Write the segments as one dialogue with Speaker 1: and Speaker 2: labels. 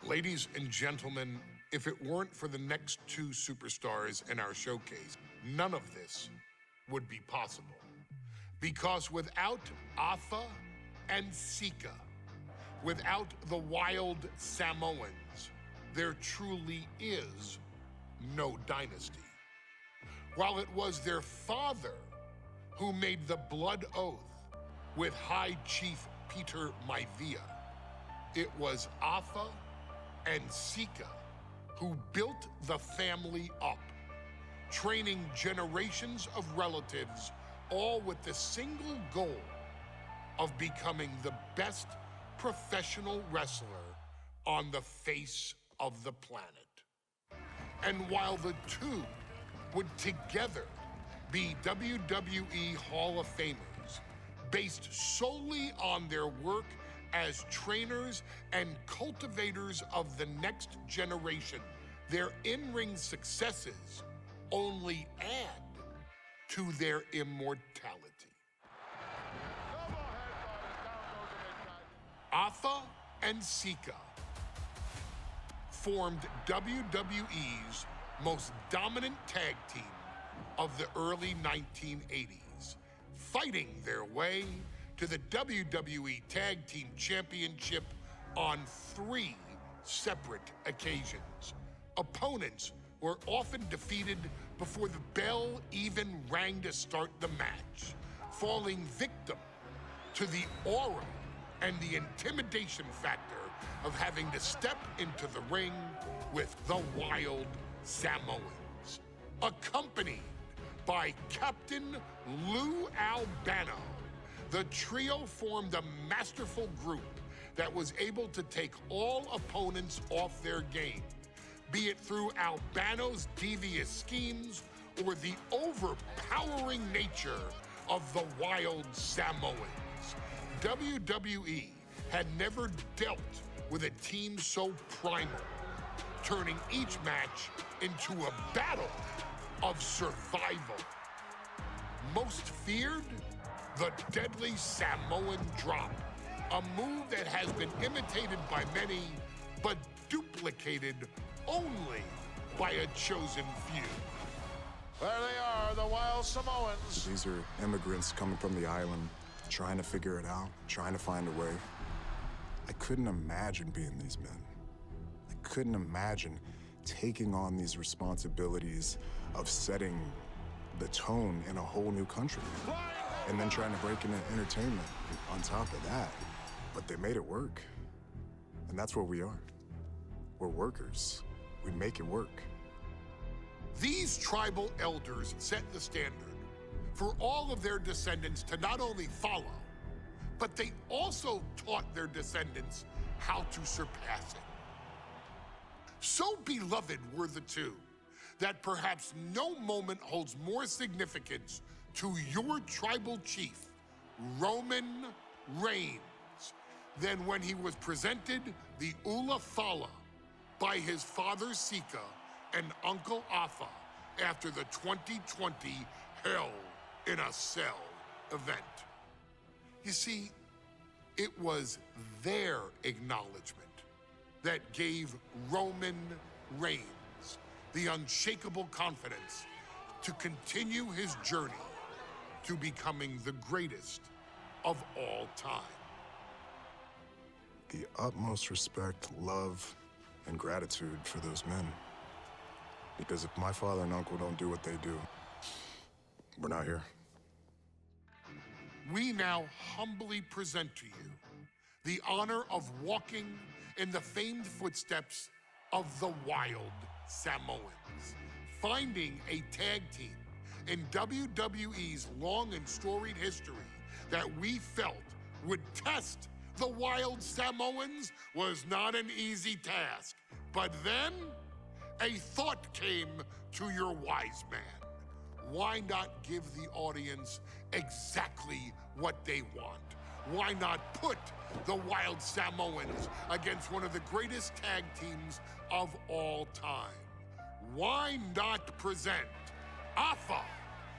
Speaker 1: Ladies and gentlemen, if it weren't for the next two superstars in our showcase, none of this would be possible. Because without Afa and Sika, without the Wild Samoans, there truly is no dynasty. While it was their father who made the blood oath with High Chief Peter Maivia, it was Afa and Sika who built the family up, training generations of relatives, all with the single goal of becoming the best professional wrestler on the face of the planet. And while the two would together be WWE Hall of Famers, based solely on their work as trainers and cultivators of the next generation, their in-ring successes only add to their immortality. Afa and Sika formed WWE's most dominant tag team of the early 1980s, fighting their way to the WWE Tag Team Championship on 3 separate occasions. Opponents were often defeated before the bell even rang to start the match, falling victim to the aura and the intimidation factor of having to step into the ring with the Wild Samoans. Accompanied by Captain Lou Albano, the trio formed a masterful group that was able to take all opponents off their game, be it through Albano's devious schemes or the overpowering nature of the Wild Samoans. WWE had never dealt with a team so primal, turning each match into a battle of survival. Most feared, the deadly Samoan drop, a move that has been imitated by many, but duplicated only by a chosen few.
Speaker 2: There they are, the Wild Samoans.
Speaker 3: These are immigrants coming from the island, trying to figure it out, trying to find a way. I couldn't imagine being these men. I couldn't imagine taking on these responsibilities of setting the tone in a whole new country. And then trying to break into entertainment on top of that. But they made it work. And that's what we are. We're workers. We make it work.
Speaker 1: These tribal elders set the standard for all of their descendants to not only follow, but they also taught their descendants how to surpass it. So beloved were the two that perhaps no moment holds more significance to your tribal chief, Roman Reigns, than when he was presented the Ula Fala by his father Sika and Uncle Afa after the 2020 Hell in a Cell event. You see, it was their acknowledgement that gave Roman Reigns the unshakable confidence to continue his journey to becoming the greatest of all time.
Speaker 3: The utmost respect, love, and gratitude for those men. Because if my father and uncle don't do what they do, we're not here.
Speaker 1: We now humbly present to you the honor of walking in the famed footsteps of the Wild Samoans, finding a tag team in WWE's long and storied history that we felt would test the Wild Samoans was not an easy task. But then, a thought came to your wise man. Why not give the audience exactly what they want? Why not put the Wild Samoans against one of the greatest tag teams of all time? Why not present Afa,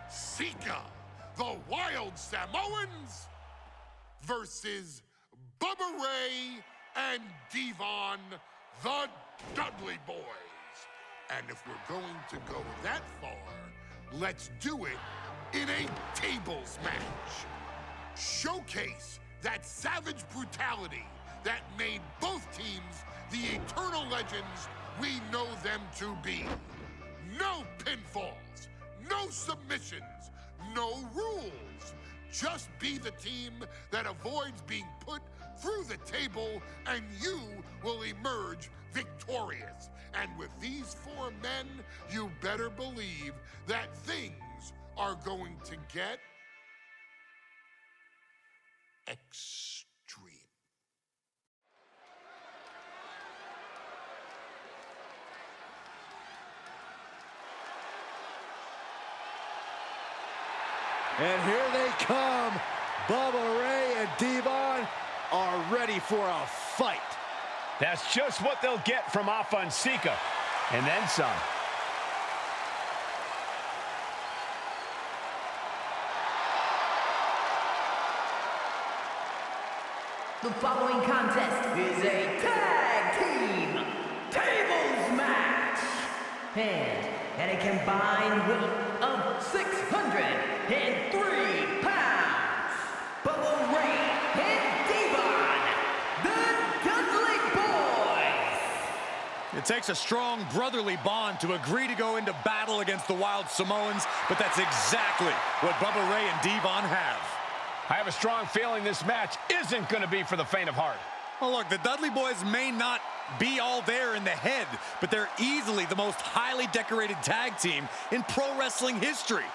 Speaker 1: Sika, the Wild Samoans versus Bubba Ray and Devon, the Dudley Boys. And if we're going to go that far, let's do it in a tables match. Showcase that savage brutality that made both teams the eternal legends we know them to be. No pinfalls, no submissions, no rules. Just be the team that avoids being put through the table, and you will emerge victorious. And with these four men, you better believe that things are going to get extreme.
Speaker 4: And here they come. Bubba Ray and Devon are ready for a fight.
Speaker 5: That's just what they'll get from Alpha and Sika, and then some.
Speaker 6: The following contest is a tag team tables match. And a combined weight of 603 pounds. Bubba Ray and Devon, the Dudley Boys.
Speaker 4: It takes a strong brotherly bond to agree to go into battle against the Wild Samoans, but that's exactly what Bubba Ray and Devon have.
Speaker 5: I have a strong feeling this match isn't going to be for the faint of heart.
Speaker 4: Well, look, the Dudley Boys may not be all there in the head, but they're easily the most highly decorated tag team in pro wrestling history.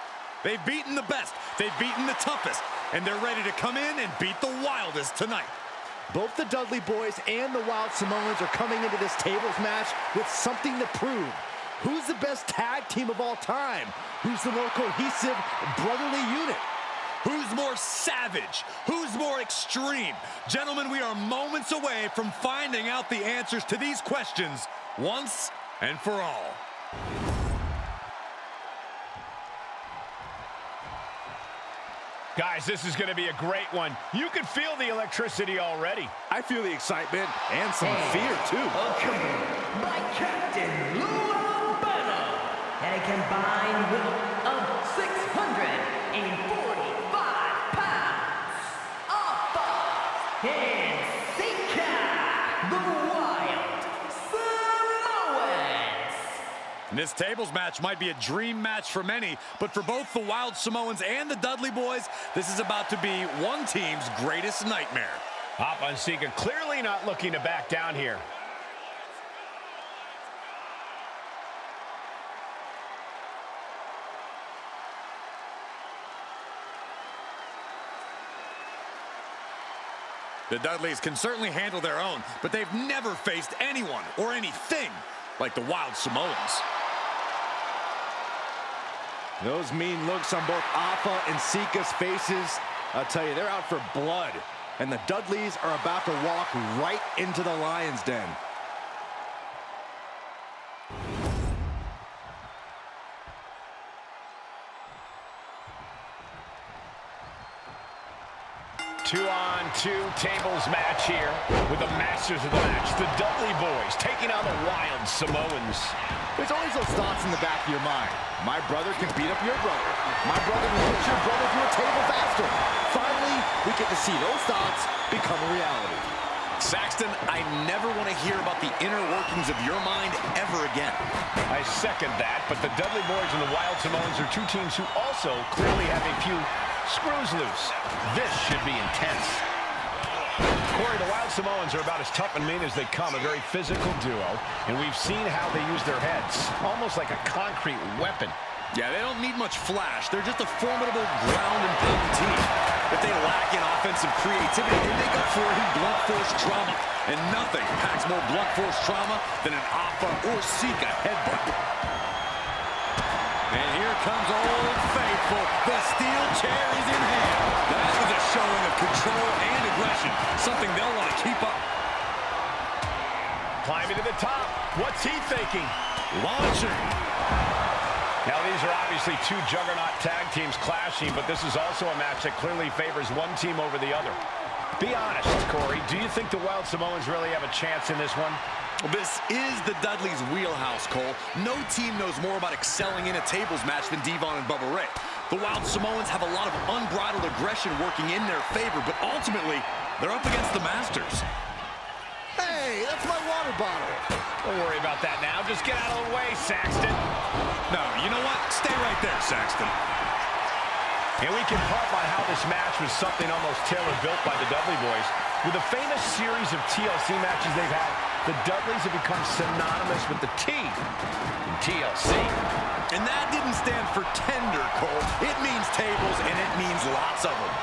Speaker 4: They've beaten the best, they've beaten the toughest, and they're ready to come in and beat the wildest tonight.
Speaker 7: Both the Dudley Boys and the Wild Samoans are coming into this tables match with something to prove. Who's the best tag team of all time? Who's the more cohesive brotherly unit?
Speaker 4: Who's more savage? Who's more extreme? Gentlemen, we are moments away from finding out the answers to these questions once and for all.
Speaker 5: Guys, this is going to be a great one. You can feel the electricity already.
Speaker 7: I feel the excitement and some fear, too.
Speaker 6: Accompanied by Captain Lou Albano. And a combined weight of 645 pounds. Alpha and Sika, the Wild Samoans.
Speaker 4: This tables match might be a dream match for many, but for both the Wild Samoans and the Dudley Boys, this is about to be one team's greatest nightmare.
Speaker 5: Alpha and Sika clearly not looking to back down here.
Speaker 4: The Dudleys can certainly handle their own, but they've never faced anyone or anything like the Wild Samoans.
Speaker 7: Those mean looks on both Alpha and Sika's faces. I'll tell you, they're out for blood. And the Dudleys are about to walk right into the lion's den.
Speaker 5: Two-on-two tables match here with the masters of the match, the Dudley Boys, taking on the Wild Samoans.
Speaker 7: There's always those thoughts in the back of your mind. My brother can beat up your brother. My brother can put your brother through a table faster. Finally, we get to see those thoughts become a reality.
Speaker 4: Saxton, I never want to hear about the inner workings of your mind ever again.
Speaker 5: I second that, but the Dudley Boys and the Wild Samoans are two teams who also clearly have a few screws loose. This should be intense. Corey, the Wild Samoans are about as tough and mean as they come, a very physical duo, and we've seen how they use their heads, almost like a concrete weapon.
Speaker 4: Yeah, they don't need much flash. They're just a formidable ground and pound team. If they lack in offensive creativity, they make up for it in blunt force trauma. And nothing packs more blunt force trauma than an Alpha or Sika headbutt. And here comes Old Faithful. The steel chair is in hand. That was a showing of control and aggression, something they'll want to keep up.
Speaker 5: Climbing to the top. What's he thinking?
Speaker 4: Launching.
Speaker 5: Now, these are obviously two juggernaut tag teams clashing, but this is also a match that clearly favors one team over the other. Be honest, Corey. Do you think the Wild Samoans really have a chance in this one?
Speaker 4: Well, this is the Dudleys' wheelhouse, Cole. No team knows more about excelling in a tables match than Devon and Bubba Ray. The Wild Samoans have a lot of unbridled aggression working in their favor, but ultimately, they're up against the Masters.
Speaker 7: Hey, that's my water bottle.
Speaker 5: Don't worry about that now. Just get out of the way, Saxton.
Speaker 4: No, you know what? Stay right there, Saxton.
Speaker 5: And we can harp on how this match was something almost tailor-built by the Dudley boys. With a famous series of TLC matches they've had, the Dudleys have become synonymous with the T in TLC.
Speaker 4: And that didn't stand for tender, Cole. It means tables, and it means lots of them.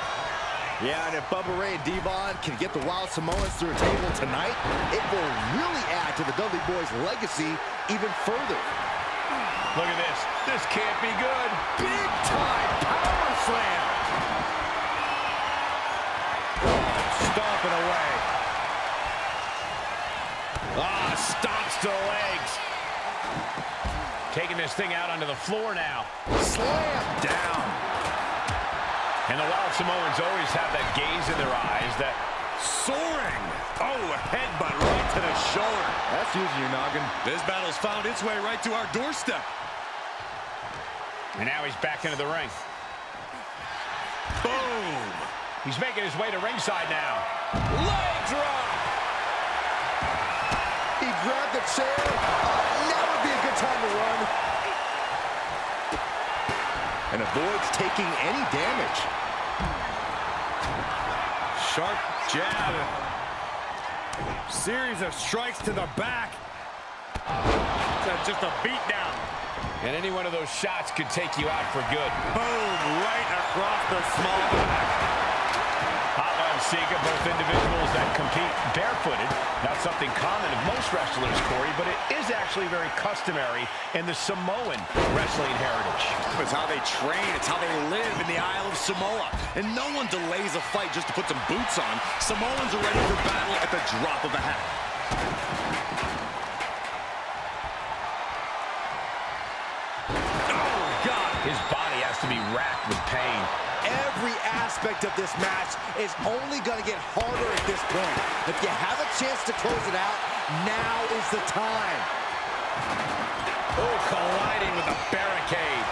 Speaker 7: Yeah, and if Bubba Ray and Devon can get the Wild Samoans through a table tonight, it will really add to the Dudley boys' legacy even further.
Speaker 5: Look at this. This can't be good.
Speaker 7: Big time power slam.
Speaker 5: Stomping away. Stomps to the legs. Taking this thing out onto the floor now.
Speaker 7: Slam
Speaker 5: Down. And the Wild Samoans always have that gaze in their eyes, that
Speaker 4: Soaring. Oh, a headbutt right to the shoulder.
Speaker 7: That's using your noggin.
Speaker 4: This battle's found its way right to our doorstep.
Speaker 5: And now he's back into the ring.
Speaker 4: Boom.
Speaker 5: He's making his way to ringside now. Leg drop.
Speaker 7: He grabbed the chair. Now would be a good time to run. And avoids taking any damage.
Speaker 4: Sharp jab. Series of strikes to the back. Just a beat down.
Speaker 5: And any one of those shots could take you out for good.
Speaker 4: Boom, right across the small back.
Speaker 5: Hotla and Sika, both individuals that compete barefooted. Not something common of most wrestlers, Corey, but it is actually very customary in the Samoan wrestling heritage.
Speaker 4: It's how they train. It's how they live in the Isle of Samoa. And no one delays a fight just to put some boots on. Samoans are ready for battle at the drop of a hat.
Speaker 5: His body has to be racked with pain.
Speaker 7: Every aspect of this match is only going to get harder at this point. If you have a chance to close it out, now is the time.
Speaker 5: Oh, colliding with a barricade.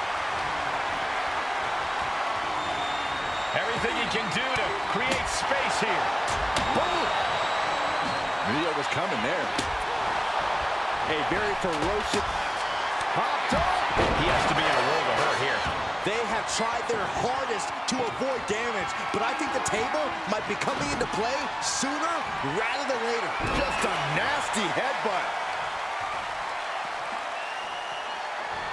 Speaker 5: Everything he can do to create space here.
Speaker 7: Boom! Video was coming there. A very ferocious hop top.
Speaker 5: He has to be in a world of hurt here.
Speaker 7: They have tried their hardest to avoid damage, but I think the table might be coming into play sooner rather than later. Just a nasty headbutt.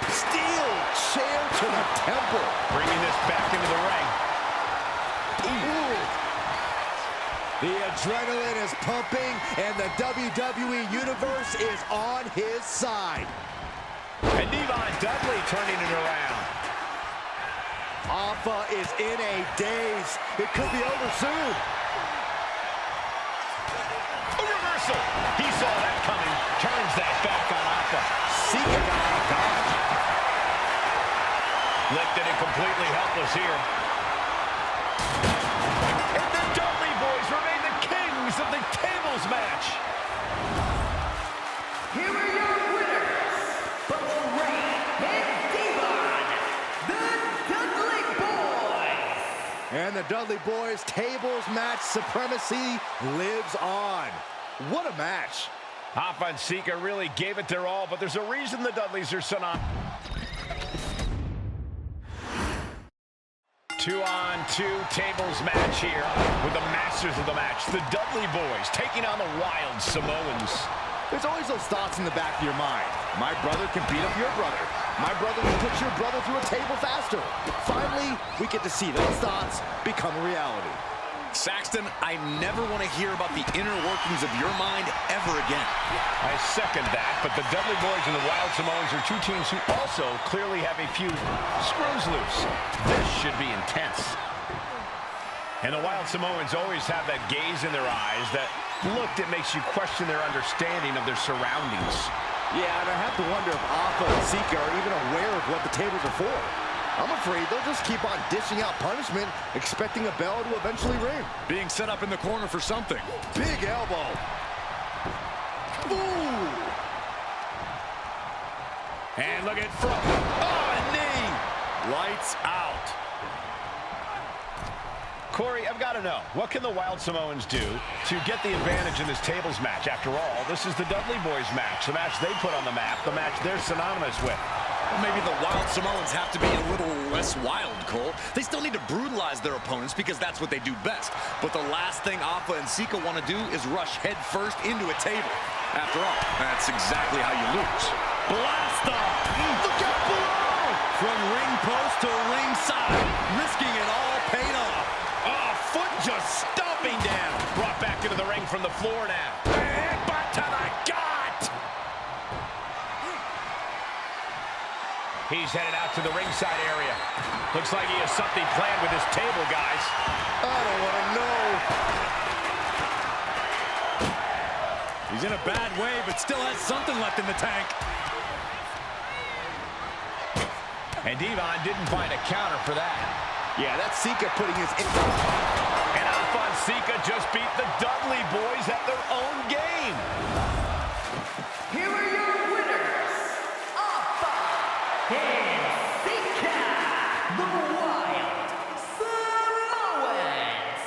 Speaker 7: Steel chair to the temple.
Speaker 5: Bringing this back into the ring.
Speaker 7: Ooh. The adrenaline is pumping, and the WWE Universe is on his side.
Speaker 5: And Devon Dudley turning it around.
Speaker 7: Alpha is in a daze. It could be over soon.
Speaker 5: A reversal. He saw that coming. Turns that back on Alpha.
Speaker 7: Sika got out of dodge.
Speaker 5: Lifted and completely helpless here. And the Dudley boys remain the kings of the tables match.
Speaker 6: Here are your winners, Bubba Ray and Devon, the Dudley Boys.
Speaker 7: And the Dudley Boys tables match supremacy lives on. What a match.
Speaker 5: Alpha and Sika really gave it their all, but there's a reason the Dudleys are synonymous. 2-on-2 tables match here with the masters of the match, the Dudley boys taking on the Wild Samoans.
Speaker 7: There's always those thoughts in the back of your mind. My brother can beat up your brother. My brother can put your brother through a table faster. Finally, we get to see those thoughts become a reality.
Speaker 4: Saxton, I never want to hear about the inner workings of your mind ever again.
Speaker 5: I second that, but the Dudley boys and the Wild Samoans are two teams who also clearly have a few screws loose. This should be intense. And the Wild Samoans always have that gaze in their eyes, that look that makes you question their understanding of their surroundings.
Speaker 7: Yeah, and I have to wonder if Alpha and Sika are even aware of what the tables are for. I'm afraid they'll just keep on dishing out punishment, expecting a bell to eventually ring.
Speaker 4: Being set up in the corner for something.
Speaker 7: Big elbow. Ooh!
Speaker 5: And look at front. Oh, a knee!
Speaker 4: Lights out.
Speaker 5: Corey, I've got to know, what can the Wild Samoans do to get the advantage in this tables match? After all, this is the Dudley boys match, the match they put on the map, the match they're synonymous with.
Speaker 4: Well, maybe the Wild Samoans have to be a little less wild, Cole. They still need to brutalize their opponents because that's what they do best. But the last thing Alpha and Sika want to do is rush head first into a table. After all, that's exactly how you lose.
Speaker 7: Blast off! Look out below!
Speaker 4: From ring post to ringside, risking it all paid off.
Speaker 5: Oh, foot just stomping down. Brought back into the ring from the floor now. Headbutt to the gut! He's headed out to the ringside area. Looks like he has something planned with his table, guys.
Speaker 7: I don't want to know.
Speaker 4: He's in a bad way, but still has something left in the tank.
Speaker 5: And Devon didn't find a counter for that.
Speaker 7: Yeah, that's Sika putting his...
Speaker 5: And Alpha and Sika just beat the Dudley boys at their own game.
Speaker 6: Here are your winners, Alpha and Sika, the Wild Samoans.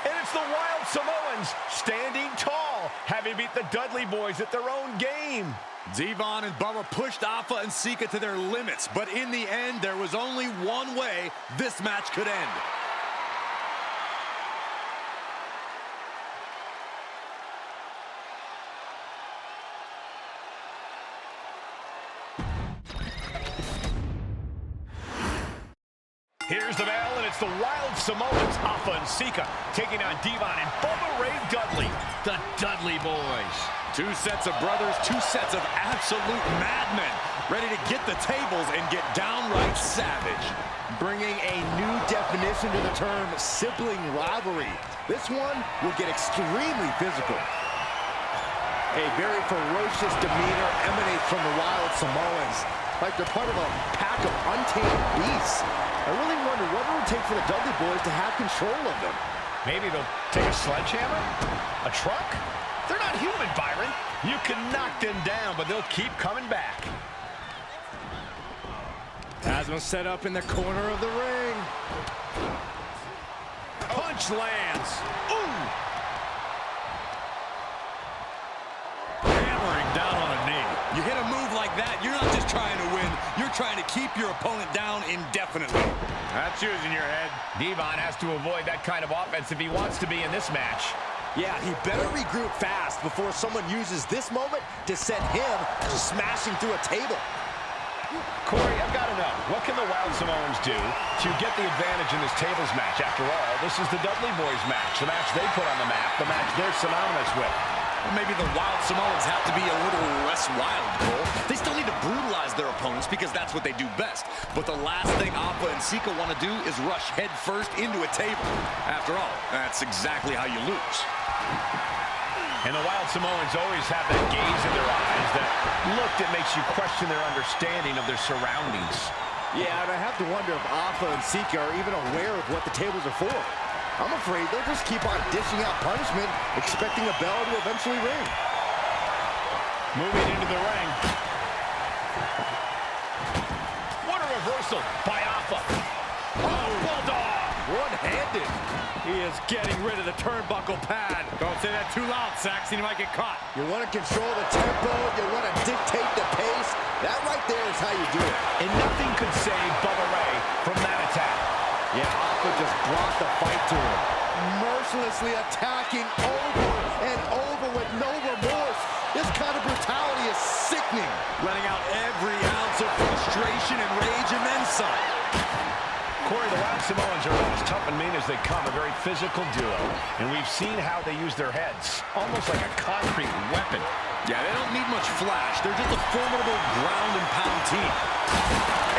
Speaker 5: And it's the Wild Samoans standing tall, having beat the Dudley boys at their own game.
Speaker 4: Devon and Bubba pushed Alpha and Sika to their limits, but in the end, there was only one way this match could end.
Speaker 5: Here's the bell, and it's the Wild Samoans, Alpha and Sika, taking on Devon and Bubba Ray Dudley, the Dudley boys.
Speaker 4: Two sets of brothers, two sets of absolute madmen, ready to get the tables and get downright savage.
Speaker 7: Bringing a new definition to the term sibling rivalry. This one will get extremely physical. A very ferocious demeanor emanates from the Wild Samoans, like they're part of a pack of untamed beasts. I really wonder what it would take for the Dudley boys to have control of them.
Speaker 5: Maybe they'll take a sledgehammer? A truck? They're not human, Byron. You can knock them down, but they'll keep coming back.
Speaker 7: Asma set up in the corner of the ring.
Speaker 5: Punch lands. Ooh!
Speaker 4: Hammering down on a knee. You hit a move like that, you're not just trying to win, you're trying to keep your opponent down indefinitely.
Speaker 5: That's yours in your head. Devon has to avoid that kind of offense if he wants to be in this match.
Speaker 7: Yeah, he better regroup fast before someone uses this moment to send him smashing through a table.
Speaker 5: Corey, I've got to know, what can the Wild Samoans do to get the advantage in this tables match? After all, this is the Dudley boys match, the match they put on the map, the match they're synonymous with.
Speaker 4: Well, maybe the Wild Samoans have to be a little less wild, Cole. They still need to brutalize their opponents because that's what they do best. But the last thing Alpha and Sika want to do is rush head first into a table. After all, that's exactly how you lose.
Speaker 5: And the Wild Samoans always have that gaze in their eyes, that look that makes you question their understanding of their surroundings.
Speaker 7: Yeah, and I have to wonder if Alpha and Sika are even aware of what the tables are for. I'm afraid they'll just keep on dishing out punishment, expecting a bell to eventually ring.
Speaker 5: Moving into the ring. What a reversal by Alpha. Oh, Bulldog!
Speaker 7: One-handed.
Speaker 4: He is getting rid of the turnbuckle pad. Don't say that too loud, Saxon. You might get caught.
Speaker 7: You want to control the tempo, you want to dictate the pace. That right there is how you do it.
Speaker 5: And nothing could save Bubba Ray from that attack.
Speaker 7: Yeah, Alpha just brought the fight to him. Mercilessly attacking over and over with no remorse. This kind of brutality is sickening.
Speaker 4: Letting out every ounce of frustration and rage and then some.
Speaker 5: Corey, the Wild Samoans are as tough and mean as they come, a very physical duo. And we've seen how they use their heads, almost like a concrete weapon.
Speaker 4: Yeah, they don't need much flash. They're just a formidable ground and pound team.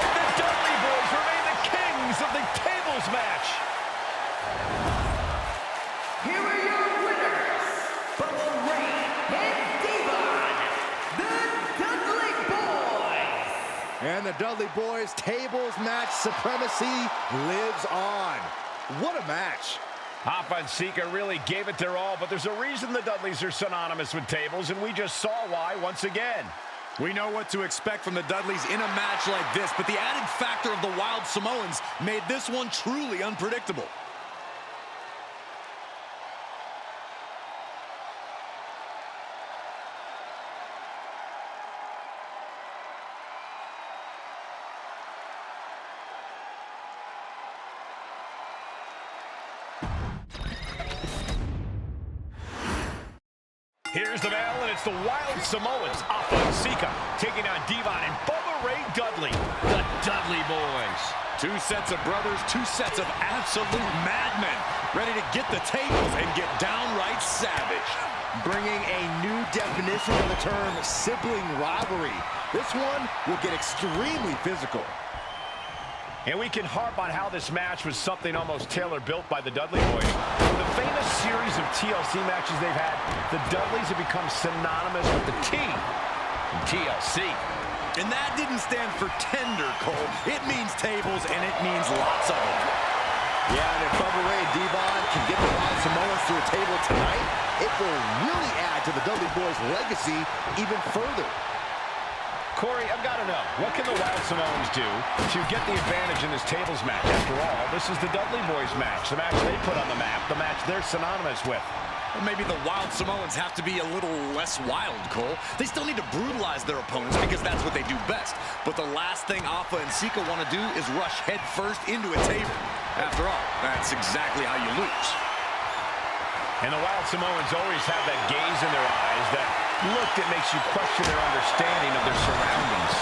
Speaker 5: And the Dudley boys remain the kings of the tables match.
Speaker 6: Here are your winners, Bubba Ray and Devon, the Dudley boys.
Speaker 7: And the Dudley boys' tables match supremacy lives on. What a match.
Speaker 5: Hoffa and Sika really gave it their all, but there's a reason the Dudleys are synonymous with tables, and we just saw why once again.
Speaker 4: We know what to expect from the Dudleys in a match like this, but the added factor of the Wild Samoans made this one truly unpredictable.
Speaker 5: Here's the bell, and it's the Wild Samoans, Hoffa and Sika, taking on Devon and Bubba Ray Dudley, the Dudley boys.
Speaker 4: Two sets of brothers, two sets of absolute madmen, ready to get the tables and get downright savage.
Speaker 7: Bringing a new definition of the term sibling rivalry. This one will get extremely physical.
Speaker 5: And we can harp on how this match was something almost tailor-built by the Dudley boys. The famous series of TLC matches they've had, the Dudleys have become synonymous with the T in TLC.
Speaker 4: And that didn't stand for tender, Cole. It means tables, and it means lots of them.
Speaker 7: Yeah, and if Bubba Ray and Devon can get the Wild Samoans to a table tonight, it will really add to the Dudley boys' legacy even further.
Speaker 5: Corey, I've got to know, what can the Wild Samoans do to get the advantage in this tables match? After all, this is the Dudley boys match, the match they put on the map, the match they're synonymous with.
Speaker 4: Well, maybe the Wild Samoans have to be a little less wild, Cole. They still need to brutalize their opponents because that's what they do best. But the last thing Hoffa and Sika want to do is rush head first into a table. After all, that's exactly how you lose.
Speaker 5: And the Wild Samoans always have that gaze in their eyes, that look that makes you question their understanding of their surroundings.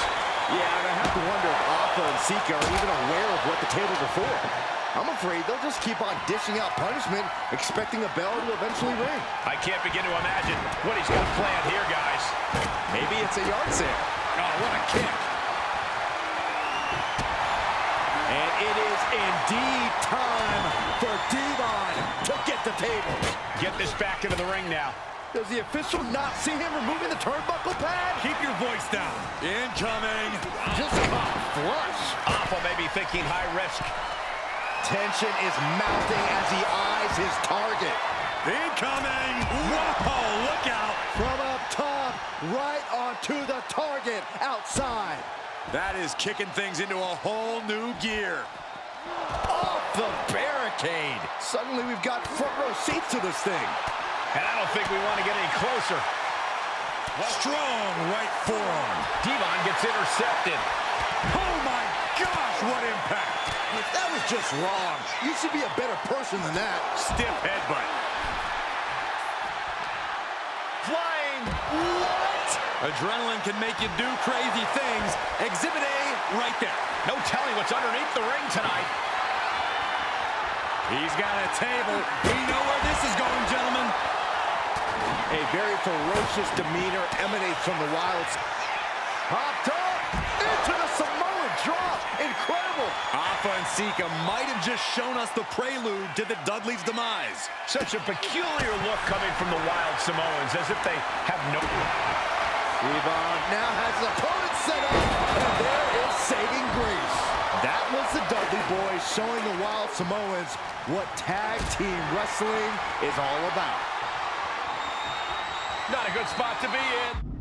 Speaker 7: Yeah, and I have to wonder if Hoffa and Sika are even aware of what the tables are for. I'm afraid they'll just keep on dishing out punishment, expecting a bell to eventually ring.
Speaker 5: I can't begin to imagine what he's got planned here, guys.
Speaker 7: Maybe it's a yard sale.
Speaker 4: Oh, what a kick.
Speaker 7: And it is indeed time for Devon to get the table.
Speaker 5: Get this back into the ring now.
Speaker 7: Does the official not see him removing the turnbuckle pad?
Speaker 4: Keep your voice down. Incoming.
Speaker 7: Just caught flush.
Speaker 5: Hoffa may be thinking high risk.
Speaker 7: Tension is mounting as he eyes his target.
Speaker 4: Incoming. Whoa, look out.
Speaker 7: From up top, right onto the target outside.
Speaker 4: That is kicking things into a whole new gear.
Speaker 7: Off the barricade. Suddenly we've got front row seats to this thing.
Speaker 5: And I don't think we want to get any closer.
Speaker 4: Strong right forearm.
Speaker 5: Devon gets intercepted.
Speaker 4: Oh my gosh, what impact.
Speaker 7: If that was just wrong, you should be a better person than that.
Speaker 4: Stiff headbutt.
Speaker 5: Flying.
Speaker 4: What? Adrenaline can make you do crazy things. Exhibit A right there.
Speaker 5: No telling what's underneath the ring tonight.
Speaker 4: He's got a table. We know where this is going, gentlemen.
Speaker 7: A very ferocious demeanor emanates from the Wilds. Hopped up into the Samoan drop. Incredible.
Speaker 4: Hoffa and Sika might have just shown us the prelude to the Dudleys' demise.
Speaker 5: Such a peculiar look coming from the Wild Samoans, as if they have no...
Speaker 7: Devon now has his opponent set up, and there is saving grace. That was the Dudley boys showing the Wild Samoans what tag team wrestling is all about.
Speaker 5: Not a good spot to be in.